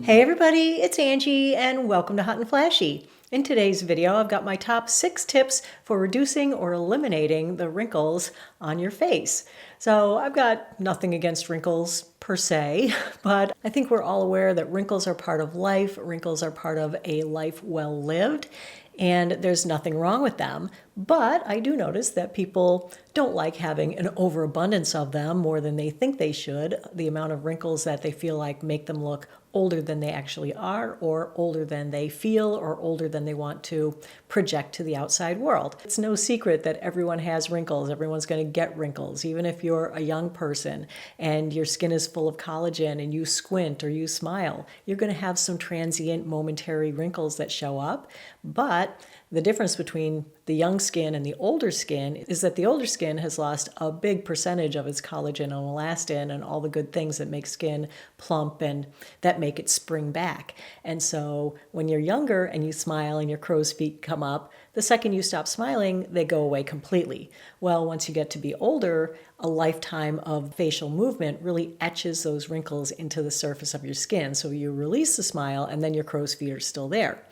Hey everybody, it's Angie and welcome to Hot and Flashy. In today's video, I've got my top 6 tips for reducing or eliminating the wrinkles on your face. So I've got nothing against wrinkles per se, but I think we're all aware that wrinkles are part of life. Wrinkles are part of a life well lived, and there's nothing wrong with them. But I do notice that people don't like having an overabundance of them more than they think they should. The amount of wrinkles that they feel like make them look older than they actually are, or older than they feel, or older than they want to project to the outside world. It's no secret that everyone has wrinkles. Everyone's going to get wrinkles. Even if you're a young person and your skin is full of collagen and you squint or you smile, you're going to have some transient momentary wrinkles that show up. But the difference between the young skin and the older skin is that the older skin has lost a big percentage of its collagen and elastin and all the good things that make skin plump and that make it spring back. And so when you're younger and you smile and your crow's feet come up, the second you stop smiling, they go away completely. Well, once you get to be older, a lifetime of facial movement really etches those wrinkles into the surface of your skin. So you release the smile and then your crow's feet are still there.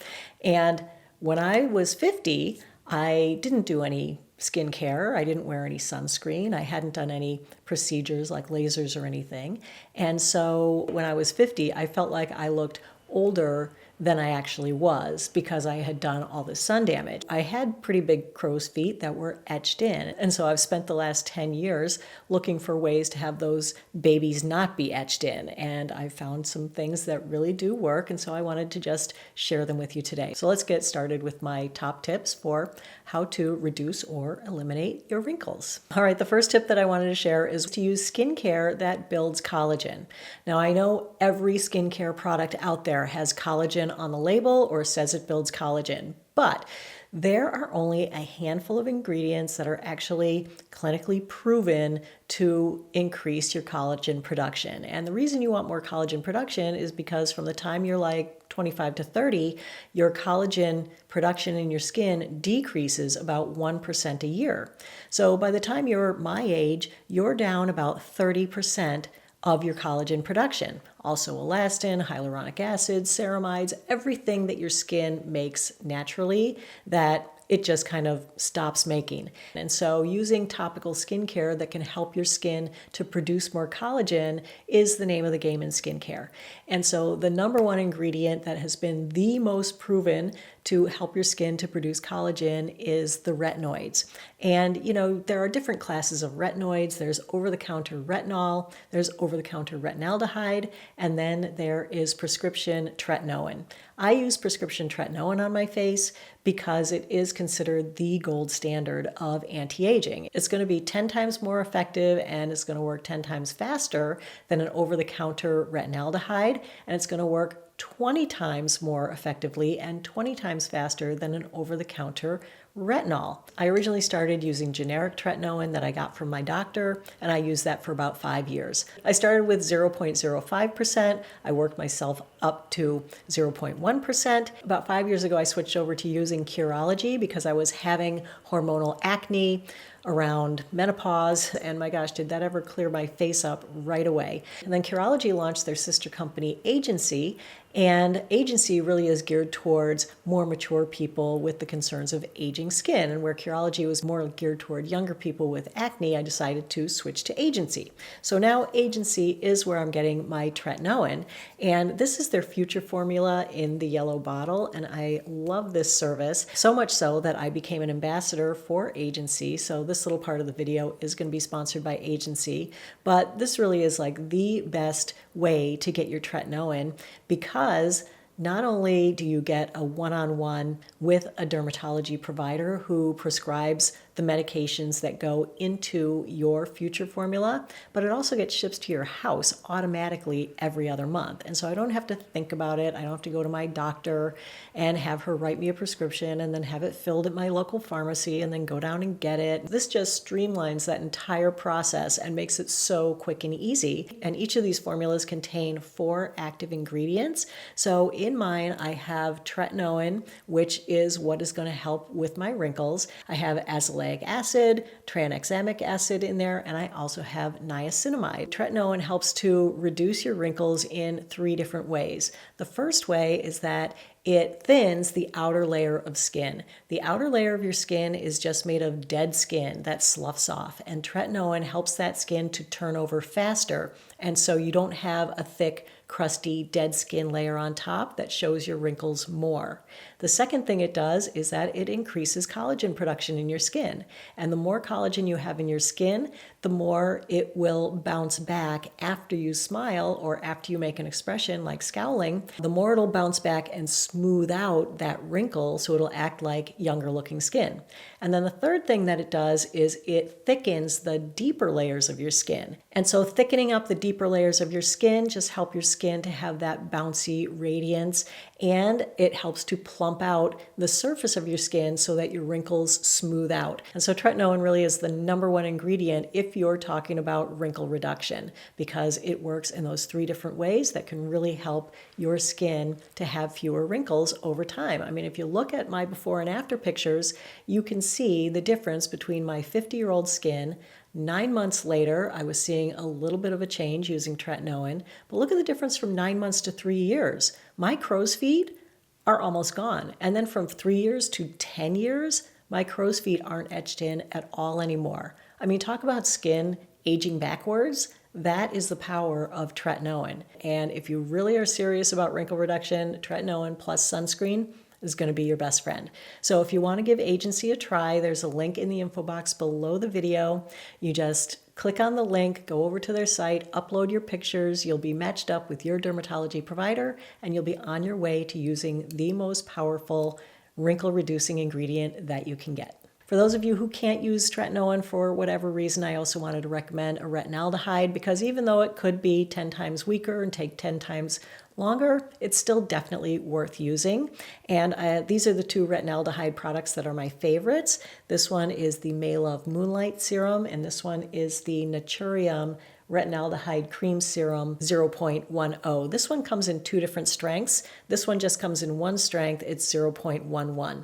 And when I was 50, I didn't do any skincare. I didn't wear any sunscreen. I hadn't done any procedures like lasers or anything. And so when I was 50, I felt like I looked older than I actually was because I had done all this sun damage. I had pretty big crow's feet that were etched in. And so I've spent the last 10 years looking for ways to have those babies not be etched in. And I found some things that really do work. And so I wanted to just share them with you today. So let's get started with my top tips for how to reduce or eliminate your wrinkles. All right, the first tip that I wanted to share is to use skincare that builds collagen. Now, I know every skincare product out there has collagen on the label or says it builds collagen, but there are only a handful of ingredients that are actually clinically proven to increase your collagen production. And the reason you want more collagen production is because from the time you're like 25 to 30, your collagen production in your skin decreases about 1% a year. So by the time you're my age, you're down about 30% of your collagen production. Also elastin, hyaluronic acid, ceramides, everything that your skin makes naturally that it just kind of stops making. And so using topical skincare that can help your skin to produce more collagen is the name of the game in skincare. And so the number one ingredient that has been the most proven to help your skin to produce collagen is the retinoids. And you know, there are different classes of retinoids. There's over-the-counter retinol, there's over-the-counter retinaldehyde, and then there is prescription tretinoin. I use prescription tretinoin on my face because it is considered the gold standard of anti-aging. It's going to be 10 times more effective and it's going to work 10 times faster than an over-the-counter retinaldehyde, and it's going to work 20 times more effectively and 20 times faster than an over-the-counter retinol. I originally started using generic tretinoin that I got from my doctor, and I used that for about 5 years. I started with 0.05%. I worked myself up to 0.1%. About 5 years ago, I switched over to using Curology because I was having hormonal acne around menopause, and my gosh, did that ever clear my face up right away. And then Curology launched their sister company, Agency, and Agency really is geared towards more mature people with the concerns of aging skin. And where Curology was more geared toward younger people with acne, I decided to switch to Agency. So now Agency is where I'm getting my tretinoin. And this is their future formula in the yellow bottle. And I love this service, so much so that I became an ambassador for Agency. So this little part of the video is going to be sponsored by Agency. But this really is like the best way to get your tretinoin because not only do you get a one-on-one with a dermatology provider who prescribes the medications that go into your future formula, but it also gets shipped to your house automatically every other month. And so I don't have to think about it. I don't have to go to my doctor and have her write me a prescription and then have it filled at my local pharmacy and then go down and get it. This just streamlines that entire process and makes it so quick and easy. And each of these formulas contain 4 active ingredients. So in mine, I have tretinoin, which is what is going to help with my wrinkles. I have azelaic linoleic acid, tranexamic acid in there, and I also have niacinamide. Tretinoin helps to reduce your wrinkles in 3 different ways. The first way is that it thins the outer layer of skin. The outer layer of your skin is just made of dead skin that sloughs off, and tretinoin helps that skin to turn over faster, and so you don't have a thick, crusty, dead skin layer on top that shows your wrinkles more. The second thing it does is that it increases collagen production in your skin, and the more collagen you have in your skin, the more it will bounce back after you smile or after you make an expression like scowling. The more it'll bounce back and smooth out that wrinkle so it'll act like younger looking skin. And then the third thing that it does is it thickens the deeper layers of your skin. And so thickening up the deeper layers of your skin just help your skin to have that bouncy radiance, and it helps to plump out the surface of your skin so that your wrinkles smooth out. And so tretinoin really is the #1 ingredient if you're talking about wrinkle reduction, because it works in those 3 different ways that can really help your skin to have fewer wrinkles over time. I mean, if you look at my before and after pictures, you can see the difference between my 50-year-old skin. 9 months later, I was seeing a little bit of a change using tretinoin, but look at the difference from 9 months to 3 years. My crow's feet are almost gone. And then from 3 years to 10 years, my crow's feet aren't etched in at all anymore. I mean, talk about skin aging backwards. That is the power of tretinoin. And if you really are serious about wrinkle reduction, tretinoin plus sunscreen is going to be your best friend. So if you want to give Agency a try, there's a link in the info box below the video. You just click on the link, go over to their site, upload your pictures. You'll be matched up with your dermatology provider, and you'll be on your way to using the most powerful wrinkle reducing ingredient that you can get. For those of you who can't use tretinoin for whatever reason, I also wanted to recommend a retinaldehyde, because even though it could be 10 times weaker and take 10 times longer, it's still definitely worth using. And these are the 2 retinaldehyde products that are my favorites. This one is the May Love Moonlight Serum, and this one is the Naturium Retinaldehyde Cream Serum 0.10. This one comes in 2 different strengths. This one just comes in 1 strength. It's 0.11.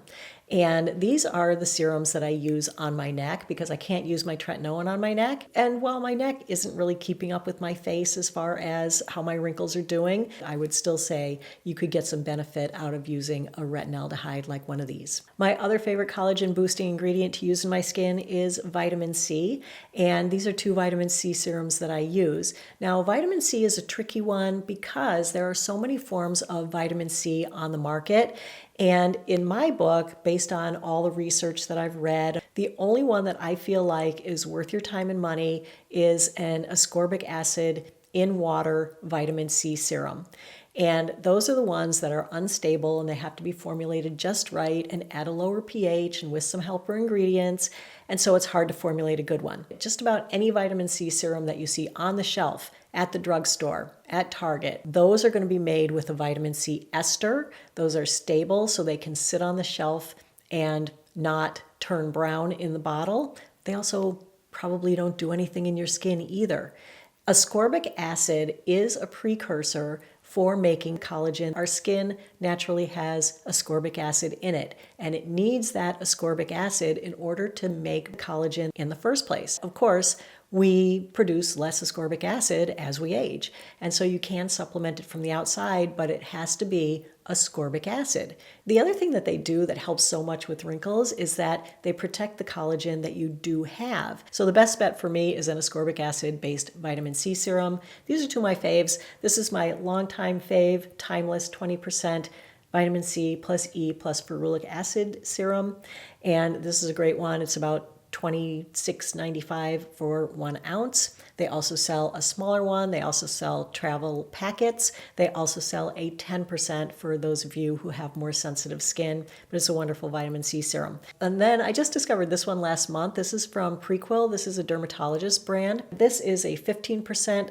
And these are the serums that I use on my neck because I can't use my tretinoin on my neck. And while my neck isn't really keeping up with my face as far as how my wrinkles are doing, I would still say you could get some benefit out of using a retinaldehyde like one of these. My other favorite collagen boosting ingredient to use in my skin is vitamin C. And these are 2 vitamin C serums that I use. Now, vitamin C is a tricky one because there are so many forms of vitamin C on the market. And in my book, based on all the research that I've read, the only one that I feel like is worth your time and money is an ascorbic acid in water vitamin C serum. And those are the ones that are unstable, and they have to be formulated just right and at a lower pH and with some helper ingredients. And so it's hard to formulate a good one. Just about any vitamin C serum that you see on the shelf at the drugstore, at Target, those are going to be made with a vitamin C ester. Those are stable, so they can sit on the shelf and not turn brown in the bottle. They also probably don't do anything in your skin either. Ascorbic acid is a precursor for making collagen. Our skin naturally has ascorbic acid in it, and it needs that ascorbic acid in order to make collagen in the first place. Of course, we produce less ascorbic acid as we age, and so you can supplement it from the outside, but it has to be ascorbic acid. The other thing that they do that helps so much with wrinkles is that they protect the collagen that you do have. So the best bet for me is an ascorbic acid-based vitamin C serum. These are 2 of my faves. This is my longtime fave, timeless 20% vitamin C plus E plus ferulic acid serum. And this is a great one. It's about $26.95 for 1 ounce. They also sell a smaller one. They also sell travel packets. They also sell a 10% for those of you who have more sensitive skin, but it's a wonderful vitamin C serum. And then I just discovered this one last month. This is from Prequel. This is a dermatologist brand. This is a 15%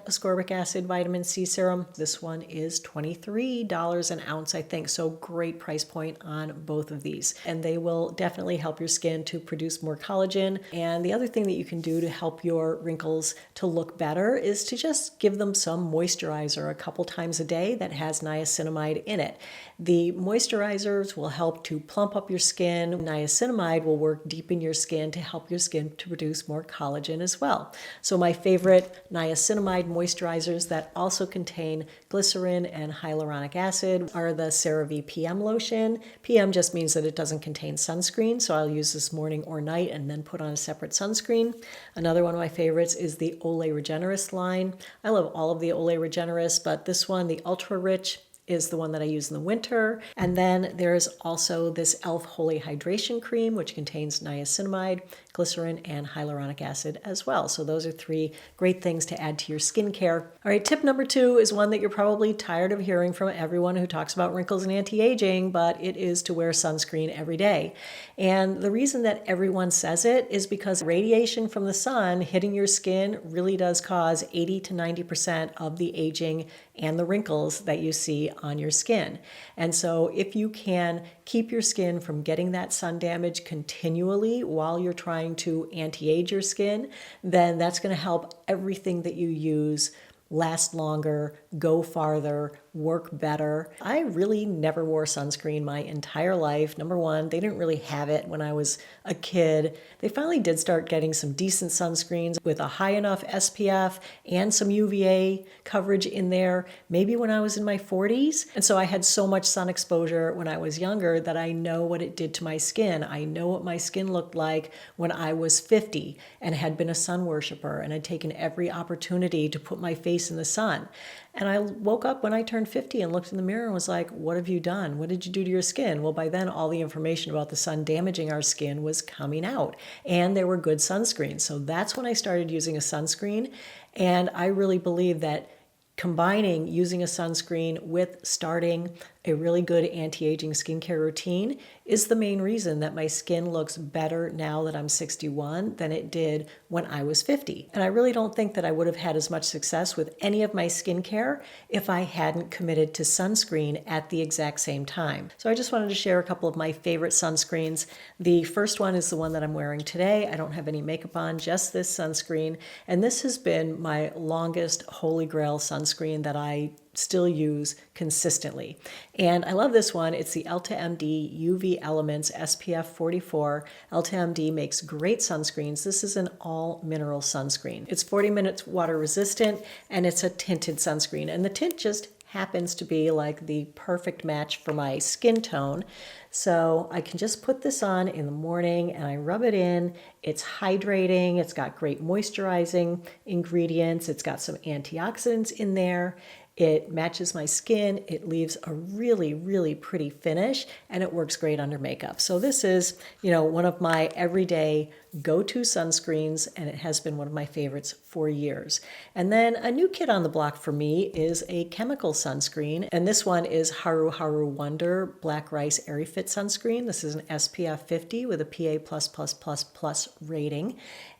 ascorbic acid vitamin C serum. This one is $23 an ounce, I think. So great price point on both of these. And they will definitely help your skin to produce more collagen skin. And the other thing that you can do to help your wrinkles to look better is to just give them some moisturizer a couple times a day that has niacinamide in it. The moisturizers will help to plump up your skin. Niacinamide will work deep in your skin to help your skin to produce more collagen as well. So my favorite niacinamide moisturizers that also contain glycerin and hyaluronic acid are the CeraVe PM lotion. PM just means that it doesn't contain sunscreen, so I'll use this morning or night and then put on a separate sunscreen. Another one of my favorites is the Olay Regenerist line. I love all of the Olay Regenerist, but this one, the Ultra Rich, is the one that I use in the winter. And then there's also this e.l.f. Holy Hydration Cream, which contains niacinamide, glycerin, and hyaluronic acid as well. So those are 3 great things to add to your skincare. All right, tip number 2 is one that you're probably tired of hearing from everyone who talks about wrinkles and anti-aging, but it is to wear sunscreen every day. And the reason that everyone says it is because radiation from the sun hitting your skin really does cause 80 to 90% of the aging and the wrinkles that you see on your skin. And so if you can keep your skin from getting that sun damage continually while you're trying to anti-age your skin, then that's going to help everything that you use last longer, go farther, work better. I really never wore sunscreen my entire life. Number one, they didn't really have it when I was a kid. They finally did start getting some decent sunscreens with a high enough SPF and some UVA coverage in there, maybe when I was in my 40s. And so I had so much sun exposure when I was younger that I know what it did to my skin. I know what my skin looked like when I was 50 and had been a sun worshiper and had taken every opportunity to put my face in the sun. And I woke up when I turned 50 and looked in the mirror and was like, what have you done? What did you do to your skin? Well, by then, all the information about the sun damaging our skin was coming out, and there were good sunscreens. So that's when I started using a sunscreen. And I really believe that combining using a sunscreen with starting a really good anti-aging skincare routine is the main reason that my skin looks better now that I'm 61 than it did when I was 50. And I really don't think that I would have had as much success with any of my skincare if I hadn't committed to sunscreen at the exact same time. So I just wanted to share a couple of my favorite sunscreens. The first one is the one that I'm wearing today. I don't have any makeup on, just this sunscreen. And this has been my longest holy grail sunscreen that I still use consistently. And I love this one. It's the EltaMD UV Elements SPF 44. EltaMD makes great sunscreens. This is an all mineral sunscreen. It's 40 minutes water resistant, and it's a tinted sunscreen. And the tint just happens to be like the perfect match for my skin tone. So I can just put this on in the morning and I rub it in. It's hydrating. It's got great moisturizing ingredients. It's got some antioxidants in there. It matches my skin. It leaves a really, really pretty finish, and it works great under makeup. So this is, one of my everyday go-to sunscreens, and it has been one of my favorites for years. And then a new kid on the block for me is a chemical sunscreen, and this one is Haru Haru Wonder Black Rice Airy Fit Sunscreen. This is an SPF 50 with a PA++++ rating,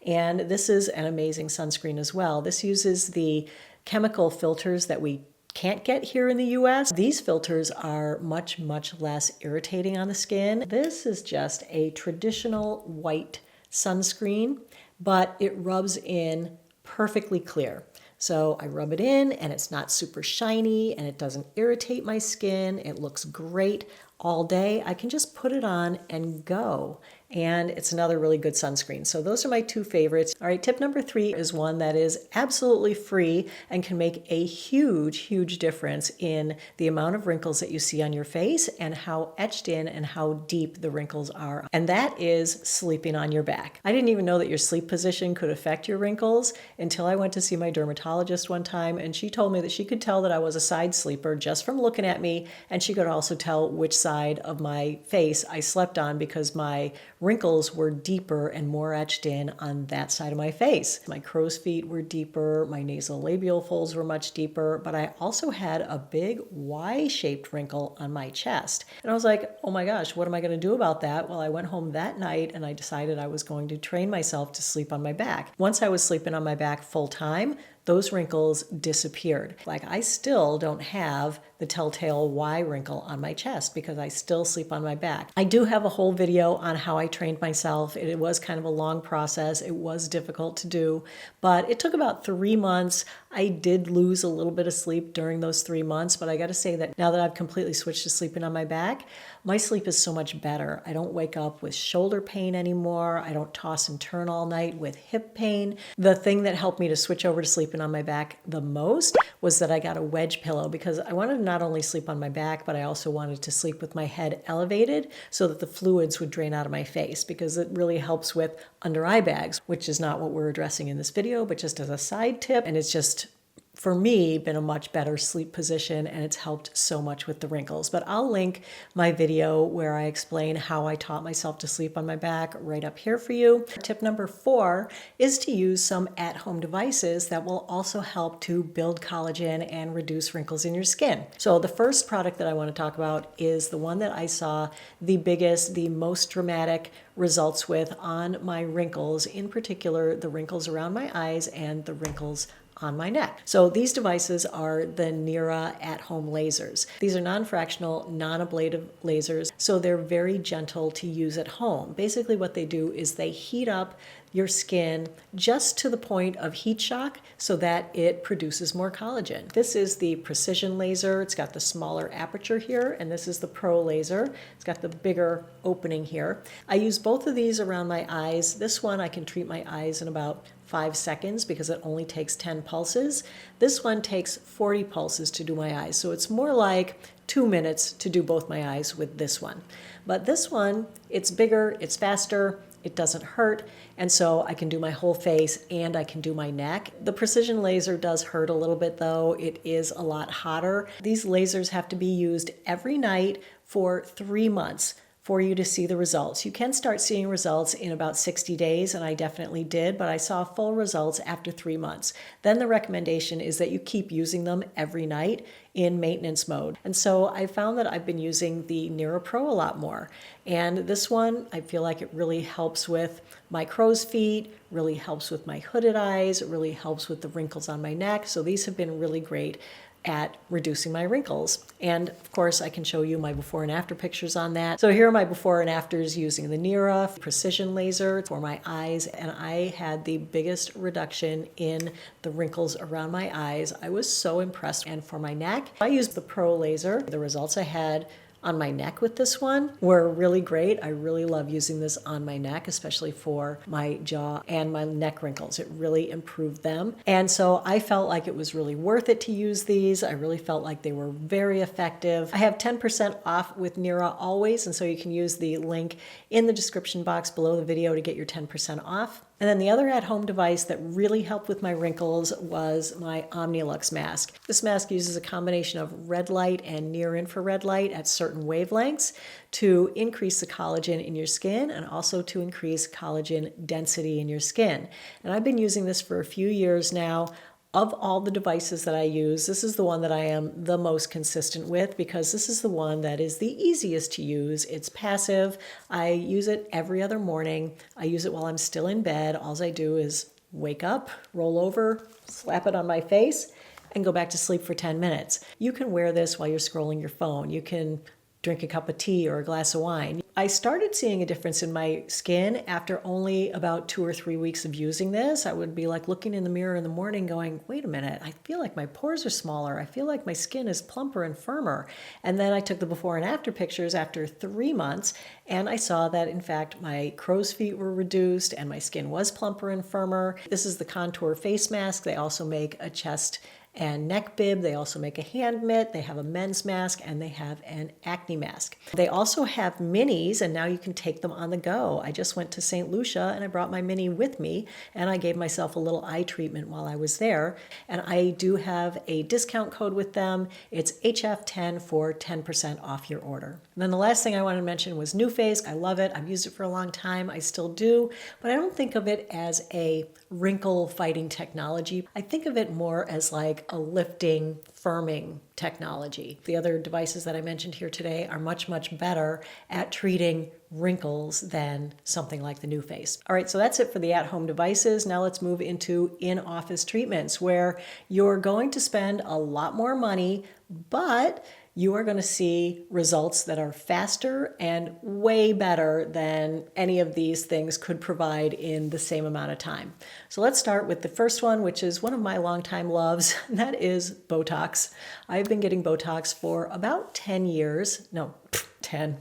and this is an amazing sunscreen as well. This uses the chemical filters that we can't get here in the US. These filters are much, much less irritating on the skin. This is just a traditional white sunscreen, but it rubs in perfectly clear. So I rub it in and it's not super shiny and it doesn't irritate my skin. It looks great all day. I can just put it on and go. And it's another really good sunscreen. So those are my 2 favorites. All right, tip number 3 is one that is absolutely free and can make a huge, huge difference in the amount of wrinkles that you see on your face and how etched in and how deep the wrinkles are. And that is sleeping on your back. I didn't even know that your sleep position could affect your wrinkles until I went to see my dermatologist one time, and she told me that she could tell that I was a side sleeper just from looking at me, and she could also tell which side of my face I slept on because my wrinkles were deeper and more etched in on that side of my face. My crow's feet were deeper, my nasolabial folds were much deeper, but I also had a big Y-shaped wrinkle on my chest. And I was like, oh my gosh, what am I going to do about that? Well, I went home that night and I decided I was going to train myself to sleep on my back. Once I was sleeping on my back full time, those wrinkles disappeared. Like, I still don't have the telltale Y wrinkle on my chest because I still sleep on my back. I do have a whole video on how I trained myself. It was kind of a long process. It was difficult to do, but it took about 3 months. I did lose a little bit of sleep during those 3 months, but I got to say that now that I've completely switched to sleeping on my back, my sleep is so much better. I don't wake up with shoulder pain anymore. I don't toss and turn all night with hip pain. The thing that helped me to switch over to sleeping on my back the most was that I got a wedge pillow, because I wanted to not only sleep on my back, but I also wanted to sleep with my head elevated so that the fluids would drain out of my face, because it really helps with under eye bags, which is not what we're addressing in this video, but just as a side tip. And it's just, for me, been a much better sleep position, and it's helped so much with the wrinkles. But I'll link my video where I explain how I taught myself to sleep on my back right up here for you. Tip number 4 is to use some at-home devices that will also help to build collagen and reduce wrinkles in your skin. So the first product that I want to talk about is the one that I saw the biggest, the most dramatic results with on my wrinkles, in particular the wrinkles around my eyes and the wrinkles on my neck. So these devices are the Nira at-home lasers. These are non-fractional, non-ablative lasers, so they're very gentle to use at home. Basically what they do is they heat up your skin just to the point of heat shock so that it produces more collagen. This is the precision laser. It's got the smaller aperture here, and this is the pro laser. It's got the bigger opening here. I use both of these around my eyes. This one I can treat my eyes in about 5 seconds because it only takes 10 pulses. This one takes 40 pulses to do my eyes. So it's more like 2 minutes to do both my eyes with this one. But this one, it's bigger, it's faster, it doesn't hurt, and so I can do my whole face and I can do my neck. The precision laser does hurt a little bit though. It is a lot hotter. These lasers have to be used every night for 3 months for you to see the results. You can start seeing results in about 60 days, and I definitely did, but I saw full results after 3 months. Then the recommendation is that you keep using them every night in maintenance mode. And so I found that I've been using the Nira Pro a lot more. And this one, I feel like it really helps with my crow's feet, really helps with my hooded eyes, it really helps with the wrinkles on my neck. So these have been really great at reducing my wrinkles. And of course, I can show you my before and after pictures on that. So here are my before and afters using the Nira precision laser for my eyes, and I had the biggest reduction in the wrinkles around my eyes. I was so impressed. And for my neck, I used the Pro laser. The results I had on my neck with this one were really great. I really love using this on my neck, especially for my jaw and my neck wrinkles. It really improved them. And so I felt like it was really worth it to use these. I really felt like they were very effective. I have 10% off with Nira always, and so you can use the link in the description box below the video to get your 10% off. And then the other at-home device that really helped with my wrinkles was my Omnilux mask. This mask uses a combination of red light and near-infrared light at certain wavelengths to increase the collagen in your skin and also to increase collagen density in your skin. And I've been using this for a few years now. Of all the devices that I use, this is the one that I am the most consistent with because this is the one that is the easiest to use. It's passive. I use it every other morning. I use it while I'm still in bed. All I do is wake up, roll over, slap it on my face, and go back to sleep for 10 minutes. You can wear this while you're scrolling your phone. You can drink a cup of tea or a glass of wine. I started seeing a difference in my skin after only about 2 or 3 weeks of using this. I would be like looking in the mirror in the morning going, wait a minute, I feel like my pores are smaller. I feel like my skin is plumper and firmer. And then I took the before and after pictures after 3 months, and I saw that in fact my crow's feet were reduced and my skin was plumper and firmer. This is the Contour face mask. They also make a chest and neck bib. They also make a hand mitt. They have a men's mask, and they have an acne mask. They also have minis, and now you can take them on the go. I just went to St. Lucia and I brought my mini with me, and I gave myself a little eye treatment while I was there. And I do have a discount code with them. It's HF10 for 10% off your order. And then the last thing I wanted to mention was NuFace. I love it. I've used it for a long time. I still do, but I don't think of it as a wrinkle fighting technology. I think of it more as like like a lifting, firming technology. The other devices that I mentioned here today are much, much better at treating wrinkles than something like the NuFace. All right, so that's it for the at-home devices. Now let's move into in-office treatments, where you're going to spend a lot more money, but you are going to see results that are faster and way better than any of these things could provide in the same amount of time. So let's start with the first one, which is one of my longtime loves, and that is Botox. I've been getting Botox for about 10 years. No, 10.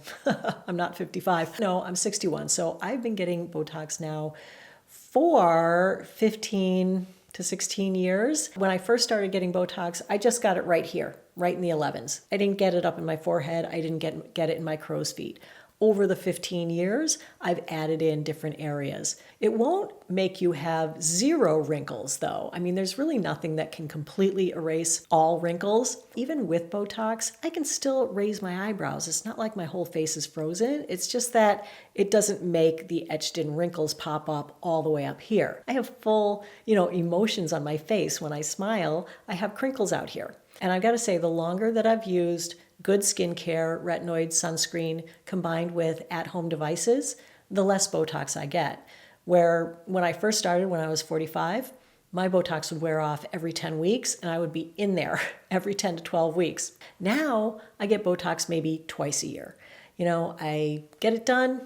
I'm not 55. No, I'm 61. So I've been getting Botox now for 15 to 16 years. When I first started getting Botox, I just got it right here, right in the 11s. I didn't get it up in my forehead. I didn't get it in my crow's feet. Over the 15 years, I've added in different areas. It won't make you have zero wrinkles, though. I mean, there's really nothing that can completely erase all wrinkles. Even with Botox, I can still raise my eyebrows. It's not like my whole face is frozen. It's just that it doesn't make the etched-in wrinkles pop up all the way up here. I have full, emotions on my face. When I smile, I have crinkles out here. And I've got to say, the longer that I've used good skincare, retinoid, sunscreen, combined with at-home devices, the less Botox I get. Where when I first started, when I was 45, my Botox would wear off every 10 weeks, and I would be in there every 10 to 12 weeks. Now, I get Botox maybe twice a year. I get it done,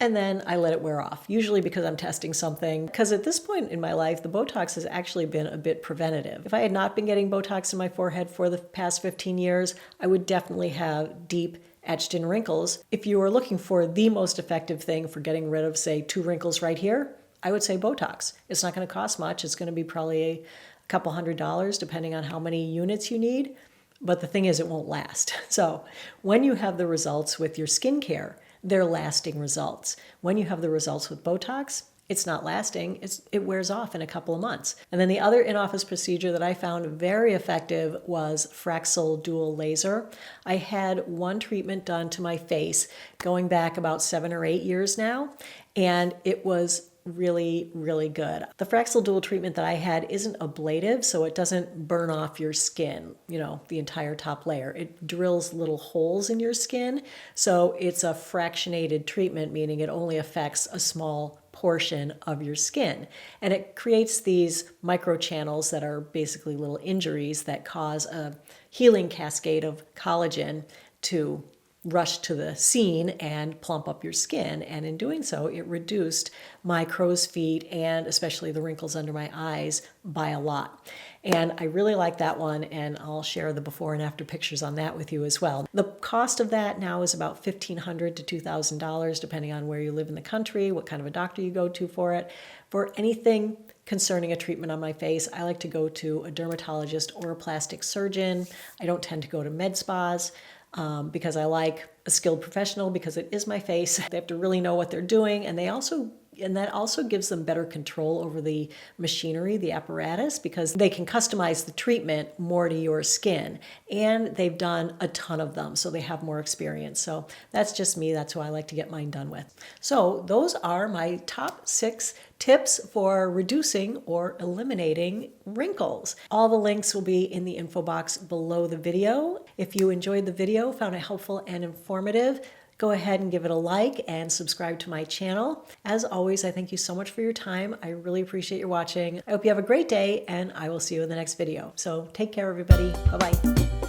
and then I let it wear off, usually because I'm testing something. Because at this point in my life, the Botox has actually been a bit preventative. If I had not been getting Botox in my forehead for the past 15 years, I would definitely have deep etched-in wrinkles. If you are looking for the most effective thing for getting rid of, say, 2 wrinkles right here, I would say Botox. It's not going to cost much. It's going to be probably a couple $100, depending on how many units you need. But the thing is, it won't last. So when you have the results with your skincare, they're lasting results. When you have the results with Botox, it's not lasting. It wears off in a couple of months. And then the other in-office procedure that I found very effective was Fraxel Dual laser. I had one treatment done to my face going back about 7 or 8 years now, and it was really, really good. The Fraxel Dual treatment that I had isn't ablative, so it doesn't burn off your skin, the entire top layer. It drills little holes in your skin, so it's a fractionated treatment, meaning it only affects a small portion of your skin. And it creates these microchannels that are basically little injuries that cause a healing cascade of collagen to rush to the scene and plump up your skin. And in doing so, it reduced my crow's feet and especially the wrinkles under my eyes by a lot. And I really like that one, and I'll share the before and after pictures on that with you as well. The cost of that now is about $1,500 to $2,000, depending on where you live in the country, what kind of a doctor you go to for it. For anything concerning a treatment on my face, I like to go to a dermatologist or a plastic surgeon. I don't tend to go to med spas. Because I like a skilled professional, because it is my face. They have to really know what they're doing, and that also gives them better control over the machinery, the apparatus, because they can customize the treatment more to your skin. And they've done a ton of them, so they have more experience. So that's just me. That's who I like to get mine done with. So those are my top 6 tips for reducing or eliminating wrinkles. All the links will be in the info box below the video. If you enjoyed the video, found it helpful and informative, go ahead and give it a like and subscribe to my channel. As always, I thank you so much for your time. I really appreciate your watching. I hope you have a great day, and I will see you in the next video. So take care, everybody. Bye-bye.